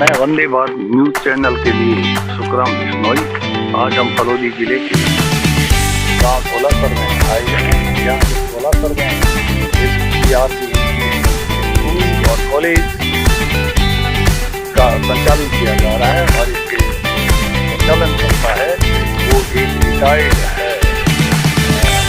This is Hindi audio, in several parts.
मैं वंदे भारत न्यूज चैनल के लिए सुखराम बिश्नोई। आज हम फलोदी जिले के गाँव सोलासर में आए हैं। यहाँ सोलासर में स्कूल और कॉलेज का संचालन किया जा रहा है और इसके संचालन करता है वो एक रिटायर्ड है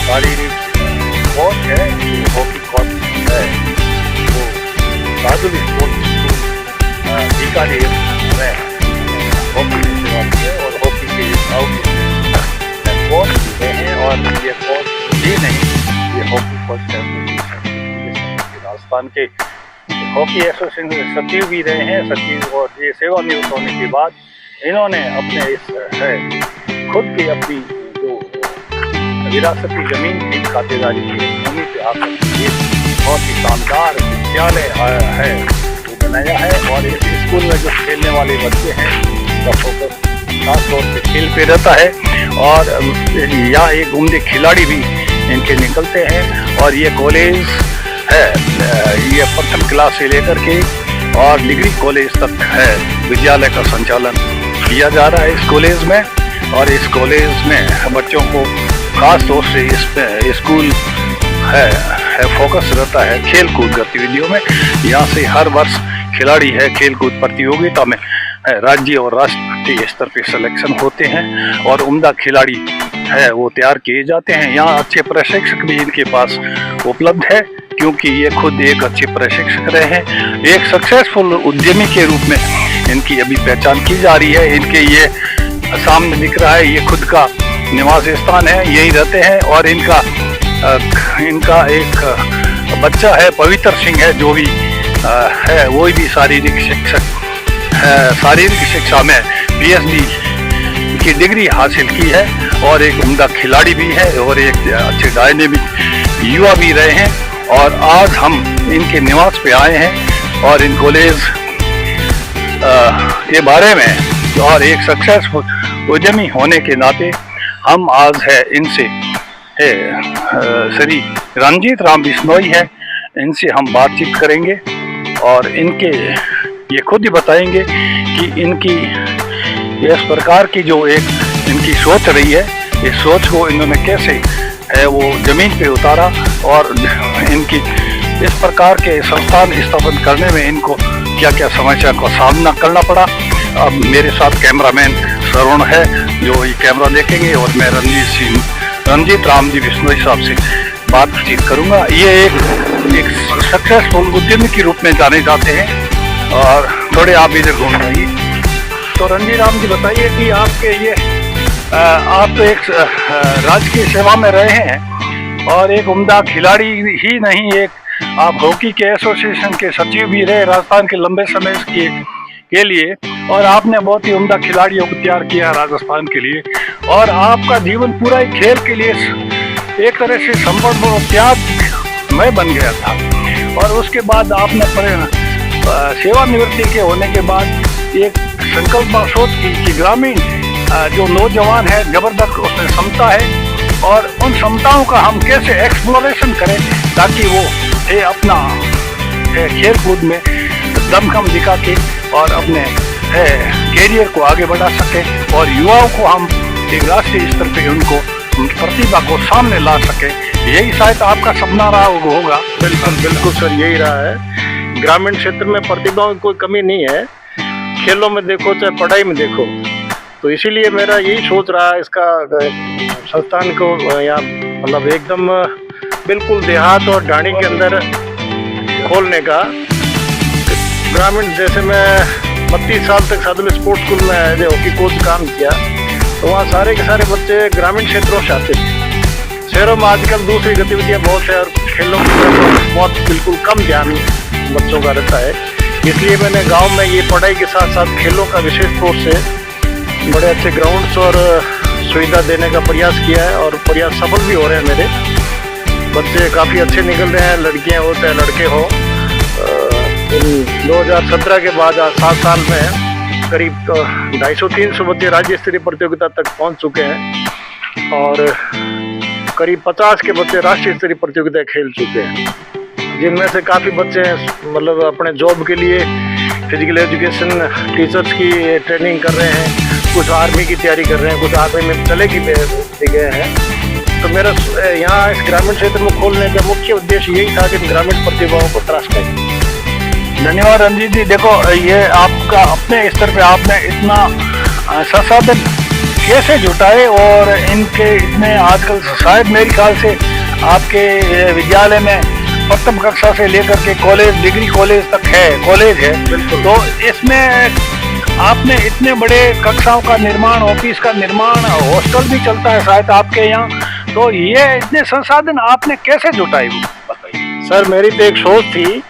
शारीरिक कोच है, हॉकी कोच है, वो साधुली स्पोर्ट्स स्कूल बीकानेर में हॉकी की सेवा की है और हॉकी के आउट में कोच भी हैं। और ये कोच भी नहीं, ये हॉकी कोच राजस्थान के हॉकी एसोसिएशन के सचिव भी रहे हैं सचिव। और ये सेवानिवृत्त होने के बाद इन्होंने अपने इस खुद की अपनी जो विरासती जमीन की खातेदारी की भूमि पे आकर ये बहुत ही शानदार विद्यालय है वो बनाया है। और इस स्कूल में जो खेलने वाले बच्चे हैं उनका फोकस खास तौर पे खेल पे रहता है और यहाँ एक उम्दे खिलाड़ी भी इनके निकलते हैं। और ये कॉलेज है, ये प्रथम क्लास से लेकर के और डिग्री कॉलेज तक है विद्यालय का संचालन किया जा रहा है इस कॉलेज में। और इस कॉलेज में बच्चों को खास तौर से इसमें स्कूल है फोकस रहता है खेल कूद गतिविधियों में। यहाँ से हर वर्ष खिलाड़ी है खेल कूद प्रतियोगिता में राज्य और राष्ट्रीय स्तर पे सिलेक्शन होते हैं और उम्दा खिलाड़ी है वो तैयार किए जाते हैं। यहाँ अच्छे प्रशिक्षक भी इनके पास उपलब्ध है क्योंकि ये खुद एक अच्छे प्रशिक्षक रहे हैं। एक सक्सेसफुल उद्यमी के रूप में इनकी अभी पहचान की जा रही है। इनके ये सामने दिख रहा है, ये खुद का निवास स्थान है, यही रहते हैं। और इनका एक बच्चा है पवित्र सिंह है जो भी है वो भी शारीरिक शिक्षा में PhD की डिग्री हासिल की है और एक उम्दा खिलाड़ी भी है और एक अच्छे डायनेमिक युवा भी रहे हैं। और आज हम इनके निवास पे आए हैं और इन कॉलेज के बारे में और एक सक्सेसफुल उद्यमी होने के नाते हम आज है इनसे श्री रंजीत राम बिश्नोई है, इनसे हम बातचीत करेंगे और इनके ये खुद ही बताएंगे कि इनकी इस प्रकार की जो एक इनकी सोच रही है, इस सोच को इन्होंने कैसे है वो जमीन पे उतारा और इनकी इस प्रकार के संस्थान स्थापित करने में इनको क्या क्या समस्या का सामना करना पड़ा। अब मेरे साथ कैमरामैन श्रवण है जो ये कैमरा देखेंगे और मैं रंजीत राम जी बिश्नोई साहब से बातचीत करूंगा। ये एक सक्सेसफुल उद्यमी के रूप में जाने जाते हैं और थोड़े आप इधर घूम जाइए। तो रंजीत राम जी बताइए कि आपके ये आप तो एक राजकीय सेवा में रहे हैं और एक उम्दा खिलाड़ी ही नहीं, एक आप हॉकी के एसोसिएशन के सचिव भी रहे राजस्थान के लंबे समय के लिए और आपने बहुत ही उम्दा खिलाड़ियों को तैयार किया राजस्थान के लिए। और आपका जीवन पूरा ही खेल के लिए एक तरह से संपूर्ण और त्यागमय बन गया था। और उसके बाद आपने सेवानिवृत्ति के होने के बाद एक संकल्प सोच की कि ग्रामीण जो नौजवान है जबरदस्त उसमें क्षमता है और उन क्षमताओं का हम कैसे एक्सप्लोरेशन करें ताकि वो अपना खेल कूद में दमखम दिखा के और अपने कैरियर को आगे बढ़ा सके और युवाओं को हम एक राष्ट्रीय स्तर पे उनको प्रतिभा को सामने ला सके। यही शायद आपका सपना रहा होगा। बिल्कुल सर, यही रहा है। ग्रामीण क्षेत्र में प्रतिभाओं की कोई कमी नहीं है, खेलों में देखो चाहे पढ़ाई में देखो। तो इसीलिए मेरा यही सोच रहा है इसका संस्थान को यहाँ मतलब एकदम बिल्कुल देहात और ढाणी के अंदर खोलने का। ग्रामीण जैसे मैं 32 साल तक साधुली स्पोर्ट्स स्कूल में एज ए हॉकी कोच काम किया तो वहाँ सारे के सारे बच्चे ग्रामीण क्षेत्रों से आते थे। शहरों में आजकल दूसरी गतिविधियाँ बहुत है और खेलों की बहुत बिल्कुल कम ध्यान बच्चों का रहता है। इसलिए मैंने गांव में ये पढ़ाई के साथ साथ खेलों का विशेष तौर से बड़े अच्छे ग्राउंड्स और सुविधा देने का प्रयास किया है और प्रयास सफल भी हो रहे हैं। मेरे बच्चे काफ़ी अच्छे निकल रहे हैं, लड़कियाँ हो चाहे लड़के हो। 2017 के बाद आज 7 साल में करीब 250-300 बच्चे राज्य स्तरीय प्रतियोगिता तक पहुंच चुके हैं और करीब 50 के बच्चे राष्ट्रीय स्तरीय प्रतियोगिता खेल चुके हैं, जिनमें से काफ़ी बच्चे मतलब अपने जॉब के लिए फिजिकल एजुकेशन टीचर्स की ट्रेनिंग कर रहे हैं, कुछ आर्मी की तैयारी कर रहे हैं, कुछ आर्मी में चले की गए हैं। तो मेरा यहाँ इस ग्रामीण क्षेत्र में खोलने का मुख्य उद्देश्य यही था कि ग्रामीण प्रतिभाओं को तराश करें। धन्यवाद रंजीत जी। देखो, ये आपका अपने स्तर पे आपने इतना संसाधन कैसे जुटाए और इनके इतने आजकल शायद मेरे ख्याल से आपके विद्यालय में प्रथम कक्षा से लेकर के कॉलेज, डिग्री कॉलेज तक है, कॉलेज है। तो इसमें आपने इतने बड़े कक्षाओं का निर्माण, ऑफिस का निर्माण, हॉस्टल भी चलता है शायद आपके यहाँ। तो ये इतने संसाधन आपने कैसे जुटाए, वो बताइए। सर, मेरी तो एक सोच थी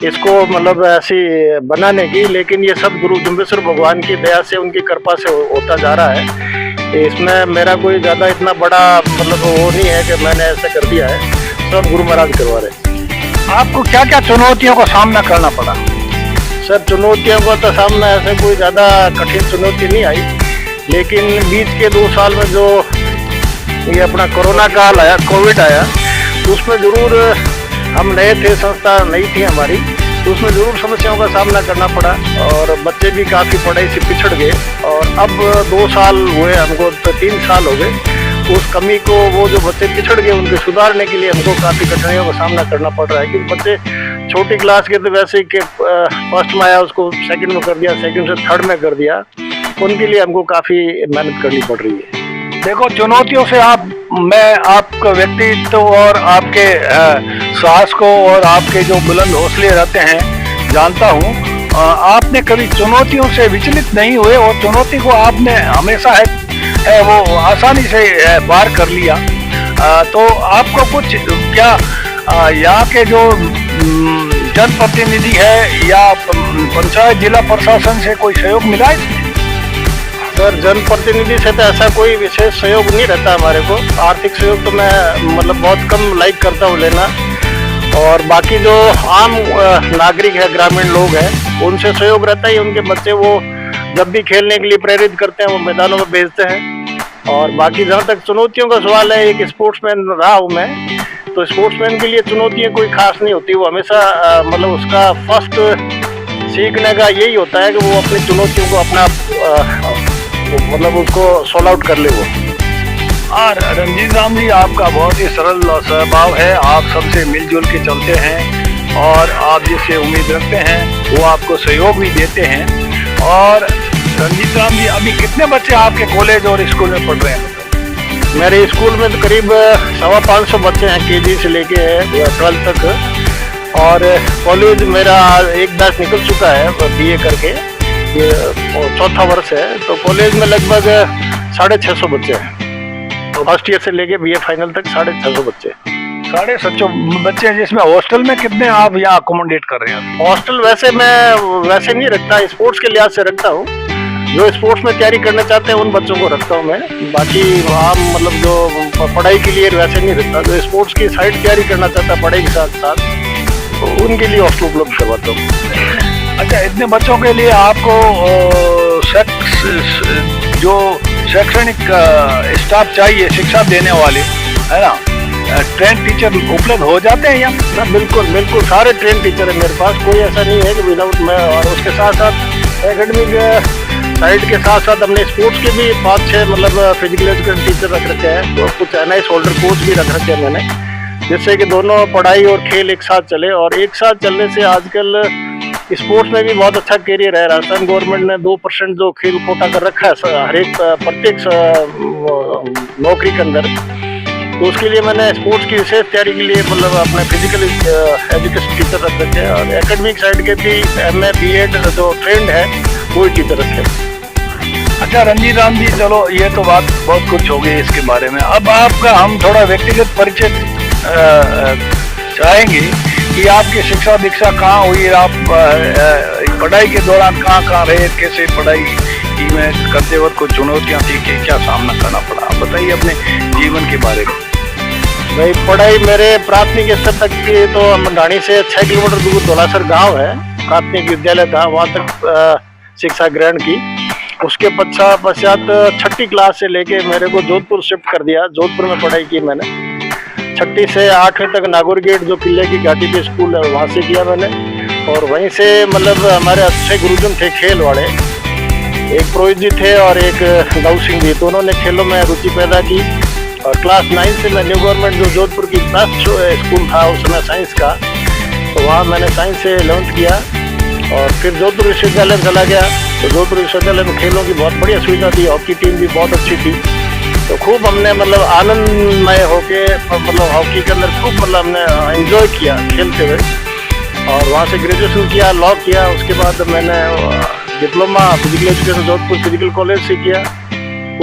इसको मतलब ऐसी बनाने की, लेकिन ये सब गुरु जुम्बेश्वर भगवान की दया से, उनकी कृपा से होता जा रहा है। इसमें मेरा कोई ज़्यादा इतना बड़ा मतलब वो नहीं है कि मैंने ऐसा कर दिया है, सब गुरु महाराज करवा रहे। आपको क्या क्या चुनौतियों का सामना करना पड़ा? सर, चुनौतियों का तो सामना ऐसे कोई ज़्यादा कठिन चुनौती नहीं आई, लेकिन बीच के 2 साल में जो ये अपना कोरोना काल आया, कोविड आया, तो उसमें ज़रूर हम नए थे, संस्था नई थी हमारी, तो उसमें ज़रूर समस्याओं का सामना करना पड़ा और बच्चे भी काफ़ी पढ़ाई से पिछड़ गए। और अब 2 साल हुए हमको, तो 3 साल हो गए। उस कमी को, वो जो बच्चे पिछड़ गए उनके सुधारने के लिए हमको काफ़ी कठिनाइयों का सामना करना पड़ रहा है। क्योंकि बच्चे छोटी क्लास के तो वैसे ही के फर्स्ट में आया उसको सेकंड में कर दिया, सेकंड से थर्ड में कर दिया, उनके लिए हमको काफ़ी मेहनत करनी पड़ रही है। देखो, चुनौतियों से मैं आपका व्यक्तित्व और आपके साहस को और आपके जो बुलंद हौसले रहते हैं जानता हूँ। आपने कभी चुनौतियों से विचलित नहीं हुए और चुनौती को आपने हमेशा वो आसानी से पार कर लिया। तो आपको कुछ क्या यहाँ के जो जनप्रतिनिधि है या पंचायत, जिला प्रशासन से कोई सहयोग मिला है? सर, जनप्रतिनिधि से तो ऐसा कोई विशेष सहयोग नहीं रहता हमारे को। आर्थिक सहयोग तो मैं मतलब बहुत कम लाइक करता हूँ लेना, और बाकी जो आम नागरिक है, ग्रामीण लोग हैं, उनसे सहयोग रहता है। उनके बच्चे वो जब भी खेलने के लिए प्रेरित करते हैं, वो मैदानों में भेजते हैं। और बाकी जहाँ तक चुनौतियों का सवाल है, एक स्पोर्ट्समैन रहा हूँ मैं, तो स्पोर्ट्समैन के लिए चुनौतियाँ कोई खास नहीं होती। वो हमेशा मतलब उसका फर्स्ट सीखने का यही होता है कि वो अपनी चुनौतियों को अपना मतलब उसको सॉल्व आउट कर ले वो। और रंजीत राम जी, आपका बहुत ही सरल स्वभाव है, आप सबसे मिलजुल के चलते हैं और आप जिससे उम्मीद रखते हैं वो आपको सहयोग भी देते हैं। और रंजीत राम जी, अभी कितने बच्चे आपके कॉलेज और स्कूल में पढ़ रहे हैं? मेरे स्कूल में तो करीब 550 बच्चे हैं, केजी से लेके 12th तक। और कॉलेज मेरा एक बैच निकल चुका है BA करके, ये 4था वर्ष है। तो कॉलेज में लगभग 650 बच्चे हैं, तो फर्स्ट ईयर से लेके BA फाइनल तक 650 बच्चे। 650 बच्चे, जिसमें हॉस्टल में कितने आप यहाँ अकोमोडेट कर रहे हैं? हॉस्टल वैसे मैं वैसे नहीं रखता, स्पोर्ट्स के लिहाज से रखता हूँ। जो स्पोर्ट्स में तैयारी करना चाहते हैं उन बच्चों को रखता हूँ मैं। बाकी आम मतलब जो पढ़ाई के लिए वैसे नहीं रखता। जो स्पोर्ट्स की साइड तैयारी करना चाहता है पढ़ाई के साथ साथ, तो उनके लिए हॉस्टल उपलब्ध करवाता हूँ। अच्छा, इतने बच्चों के लिए आपको जो शैक्षणिक स्टाफ चाहिए, शिक्षा देने वाले, है ना, ट्रेन टीचर उपलब्ध हो जाते हैं यहाँ? ना, बिल्कुल बिल्कुल सारे ट्रेन टीचर है मेरे पास, कोई ऐसा नहीं है कि विदाउट मैं। और उसके साथ साथ एकेडमिक साइड के साथ साथ हमने स्पोर्ट्स के भी 5-6 मतलब फिजिकल एजुकेशन टीचर रख रखे हैं। तो कुछ NIS होल्डर कोच भी रख रखे हैं मैंने, जिससे कि दोनों पढ़ाई और खेल एक साथ चले। और एक साथ चलने से आजकल स्पोर्ट्स में भी बहुत अच्छा कैरियर है। राजस्थान गवर्नमेंट ने 2% जो खेल कोटा कर रखा है हर एक प्रत्येक नौकरी के अंदर। तो उसके लिए मैंने स्पोर्ट्स की विशेष तैयारी के लिए मतलब अपने फिजिकल एजुकेशन टीचर रख रखे हैं। और एकेडमिक साइड के भी MA B.Ed जो ट्रेंड है वो टीचर रखे हैं। अच्छा रंजीत राम जी, चलो ये तो बात बहुत कुछ हो गई इसके बारे में। अब आपका हम थोड़ा व्यक्तिगत परिचय चाहेंगे कि आपकी शिक्षा दीक्षा कहाँ हुई, आप पढ़ाई के दौरान कहाँ रहे, कैसे पढ़ाई की में करते वक्त कुछ चुनौतियाँ थी कि क्या सामना करना पड़ा, आप बताइए अपने जीवन के बारे में। भाई, पढ़ाई मेरे प्राथमिक स्तर तक की तो मंडानी से 6 किलोमीटर दूर धौलासर गांव है, प्राथमिक विद्यालय था, वहाँ तक शिक्षा ग्रहण की। उसके पश्चात 6ठी क्लास से लेके मेरे को जोधपुर शिफ्ट कर दिया। जोधपुर में पढ़ाई की मैंने। 6ठी से 8वीं तक नागौर गेट जो किले की घाटी पे स्कूल है वहाँ से किया मैंने। और वहीं से मतलब हमारे अच्छे गुरुजन थे खेल वाले, एक पुरोहित जी थे और एक दाऊ सिंह जी, तो उन्होंने खेलों में रुचि पैदा की। और क्लास 9 से मैं न्यू गवर्नमेंट जो जोधपुर की बेस्ट स्कूल था उस समय साइंस का, तो वहाँ मैंने साइंस से 11th किया और फिर जोधपुर विश्वविद्यालय में चला गया। तो जोधपुर विश्वविद्यालय में खेलों की बहुत बढ़िया सुविधा थी, हॉकी टीम भी बहुत अच्छी थी, तो खूब हमने मतलब आनंदमय होके मतलब हॉकी के अंदर खूब मतलब हमने एंजॉय किया खेलते हुए। और वहाँ से ग्रेजुएशन किया, लॉ किया, उसके बाद मैंने diploma physical education Jodhpur physical college से किया।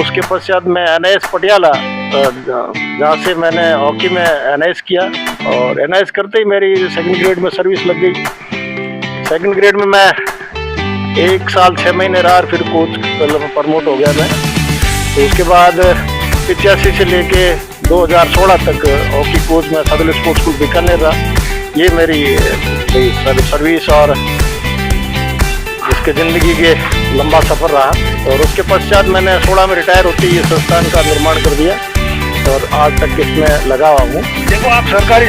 उसके पश्चात मैं NIS पटियाला, जहाँ से मैंने हॉकी में NIS किया और NIS करते ही मेरी 2nd ग्रेड में सर्विस लग गई। 2nd ग्रेड में मैं 1 साल 6 महीने रहा, फिर कोच मतलब प्रमोट हो गया मैं। तो उसके बाद 85 से लेके 2016 तक हॉकी कोच में सदल स्पोर्ट्स स्कूल बीकानेर रहा। ये मेरी सर्विस और इसके ज़िंदगी के लंबा सफ़र रहा। और उसके पश्चात मैंने 16 में रिटायर होते ही संस्थान का निर्माण कर दिया और आज तक इसमें लगा हुआ हूँ। देखो, आप सरकारी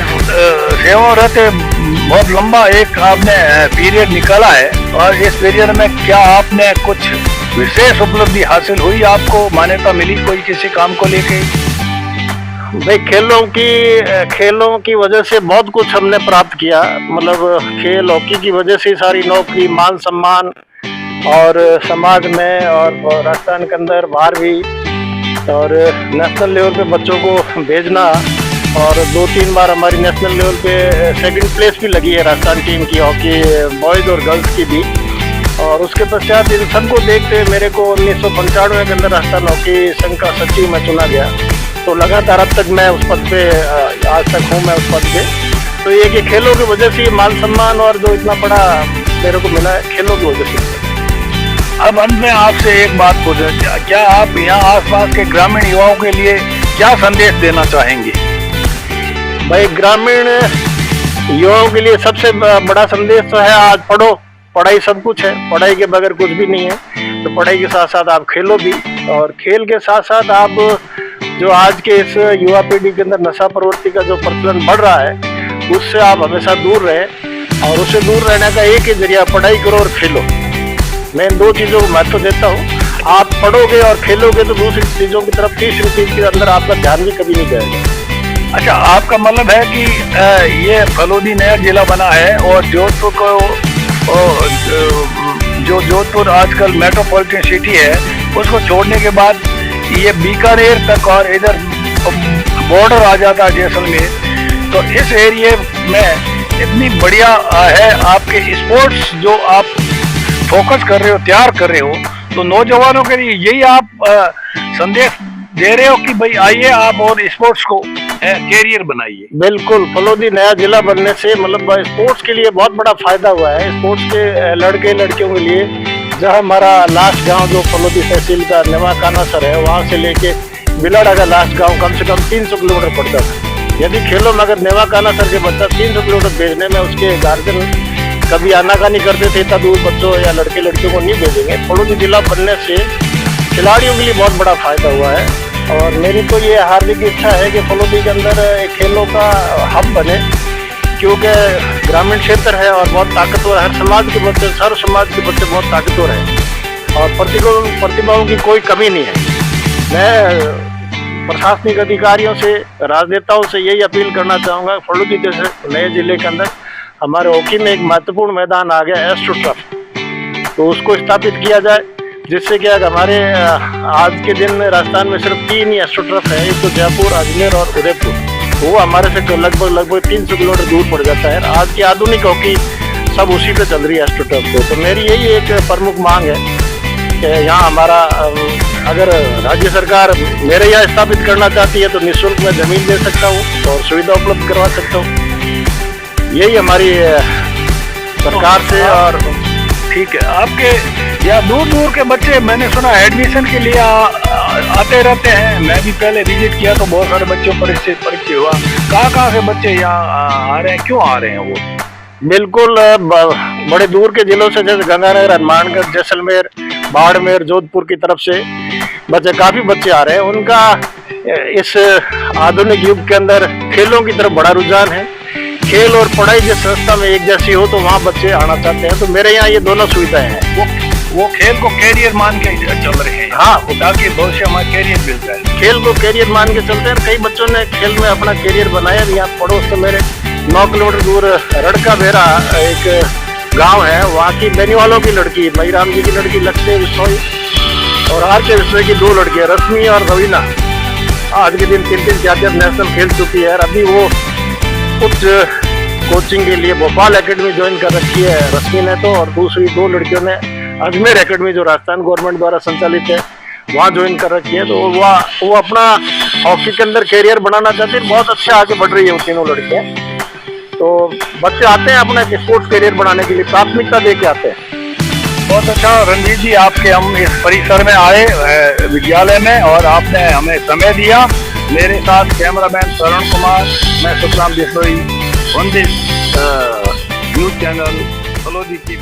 सेवा रहते बहुत लंबा एक आपने पीरियड निकाला है, और इस पीरियड में क्या आपने कुछ विशेष उपलब्धि हासिल हुई, आपको मान्यता मिली कोई किसी काम को लेके? भाई खेलों की वजह से बहुत कुछ हमने प्राप्त किया। मतलब खेल हॉकी की वजह से सारी नौकरी, मान सम्मान और समाज में और राजस्थान के अंदर बाहर भी, और नेशनल लेवल पे बच्चों को भेजना, और 2-3 बार हमारी नेशनल लेवल पे 2nd प्लेस भी लगी है राजस्थान टीम की, हॉकी बॉयज़ और गर्ल्स की भी। और उसके पश्चात इन सबको देखते हुए मेरे को 1995 के अंदर राजस्थान हॉकी संघ का सचिव में चुना गया। तो लगातार अब तक मैं उस पद पे आज तक हूँ मैं उस पद पे। तो ये कि खेलों की वजह से मान सम्मान और जो इतना बड़ा मेरे को मिला है खेलों की वजह से। अब अंत में आपसे एक बात पूछें, क्या आप यहाँ आसपास के ग्रामीण युवाओं के लिए क्या संदेश देना चाहेंगे? भाई ग्रामीण युवाओं के लिए सबसे बड़ा संदेश तो है, आज पढ़ो, पढ़ाई सब कुछ है, पढ़ाई के बगैर कुछ भी नहीं है। तो पढ़ाई के साथ साथ आप खेलो भी, और खेल के साथ साथ आप जो आज के इस युवा पीढ़ी के अंदर नशा प्रवृत्ति का जो प्रचलन बढ़ रहा है उससे आप हमेशा दूर रहें। और उससे दूर रहने का एक ही जरिया, पढ़ाई करो और खेलो। मैं इन 2 चीज़ों को महत्व देता हूँ। आप पढ़ोगे और खेलोगे तो दूसरी चीज़ों की तरफ, तीसरी चीज़ के अंदर आपका ध्यान भी कभी नहीं जाएगा। अच्छा, आपका मतलब है कि ये फलोदी नया जिला बना है और जोधपुर को जो जोधपुर आजकल मेट्रोपॉलिटन सिटी है उसको छोड़ने के बाद ये बीकानेर तक और इधर बॉर्डर आ जाता है जैसलमेर। तो इस एरिया में इतनी बढ़िया है आपके स्पोर्ट्स जो आप फोकस कर रहे हो, तैयार कर रहे हो, तो नौजवानों के लिए यही आप संदेश दे रहे हो कि भाई आइए आप और स्पोर्ट्स को कैरियर बनाइए? बिल्कुल, फलोदी नया जिला बनने से मतलब स्पोर्ट्स के लिए बहुत बड़ा फायदा हुआ है। स्पोर्ट्स के लड़के लड़कियों के लिए, जहाँ हमारा लास्ट गांव जो फलोदी तहसील का नेवा कानासर है, वहाँ से लेके बिलाड़ा का लास्ट गांव कम से कम 300 किलोमीटर पड़ता था। यदि खेलों में अगर नेवा कानासर के बच्चा 300 किलोमीटर भेजने में उसके गार्जियन कभी आनाकानी करते थे, इतना दूर बच्चों या लड़के लड़कियों को नहीं भेजेंगे। फलोदी जिला बनने से खिलाड़ियों के लिए बहुत बड़ा फायदा हुआ है। और मेरी तो ये हार्दिक इच्छा है कि फलोदी के अंदर एक खेलों का हब बने, क्योंकि ग्रामीण क्षेत्र है और बहुत ताकतवर, हर समाज के बच्चे, सर्व समाज के बच्चे बहुत ताकतवर हैं और प्रतिभाओं की कोई कमी नहीं है। मैं प्रशासनिक अधिकारियों से, राजनेताओं से यही अपील करना चाहूँगा, फलोदी जैसे नए जिले के अंदर हमारे हॉकी में एक महत्वपूर्ण मैदान आ गया एस्ट्रोटर्फ, तो उसको स्थापित किया जाए, जिससे क्या हमारे आज के दिन राजस्थान में सिर्फ 3 ही एस्ट्रोटर्फ है, एक तो जयपुर, अजमेर और उदयपुर। वो हमारे से लगभग 300 किलोमीटर दूर पड़ जाता है। आज की आधुनिक हॉकी सब उसी पे चल रही है, एस्ट्रोटर्फ पे। तो मेरी यही एक प्रमुख मांग है कि यहाँ हमारा अगर राज्य सरकार मेरे यहाँ स्थापित करना चाहती है तो निःशुल्क में ज़मीन दे सकता हूँ और सुविधा उपलब्ध करवा सकता हूँ। यही हमारी सरकार से। और ठीक है, आपके यहाँ दूर दूर के बच्चे मैंने सुना एडमिशन के लिए आते रहते हैं। मैं भी पहले विजिट किया तो बहुत सारे बच्चों पर इससे परिचय हुआ। कहाँ से बच्चे यहाँ आ रहे हैं, क्यों आ रहे हैं वो? बिल्कुल, बड़े दूर के जिलों से, जैसे गंगानगर, हनुमानगढ़, जैसलमेर, बाड़मेर, जोधपुर की तरफ से काफ़ी बच्चे आ रहे हैं। उनका इस आधुनिक युग के अंदर खेलों की तरफ बड़ा रुझान है। खेल और पढ़ाई जिस संस्था में एक जैसी हो तो वहाँ बच्चे आना चाहते हैं। तो मेरे यहाँ ये दोनों सुविधाएं हैं। वो खेल को कैरियर मान के चल रहे हैं, हाँ, ताकि भविष्य में कैरियर मिल जाए। खेल को कैरियर मान के चलते हैं। कई बच्चों ने खेल में अपना कैरियर बनाया। यहाँ पड़ोस से मेरे 9 किलोमीटर दूर रड़का बेरा एक गांव है, वहाँ की बेनीवालों की लड़की, मईराम जी की लड़की लक्ष्मी बिश्नोई और आर के बिश्नोई की 2 लड़कियां, रश्मि और रवीना, आज के दिन 3-3 4-4 नेशनल खेल चुकी है। अभी वो उच्च कोचिंग के लिए भोपाल एकेडमी ज्वाइन कर रखी है रश्मि ने तो, और दूसरी 2 लड़कियों ने अजमेर एकेडमी जो राजस्थान गवर्नमेंट द्वारा संचालित है वहाँ ज्वाइन कर रखी है। तो वो अपना हॉकी के अंदर कैरियर बनाना चाहती है। बहुत अच्छा आगे बढ़ रही है वो तीनों लड़कियाँ। तो बच्चे आते हैं अपना स्पोर्ट्स कैरियर बनाने के लिए, प्राथमिकता दे के आते हैं। बहुत अच्छा रणजीत जी, आपके हम इस परिसर में आए विद्यालय में और आपने हमें समय दिया। मेरे साथ कैमरामैन शरण कुमार, मैं Sukhram Bishnoi, on this news channel Phalodi की।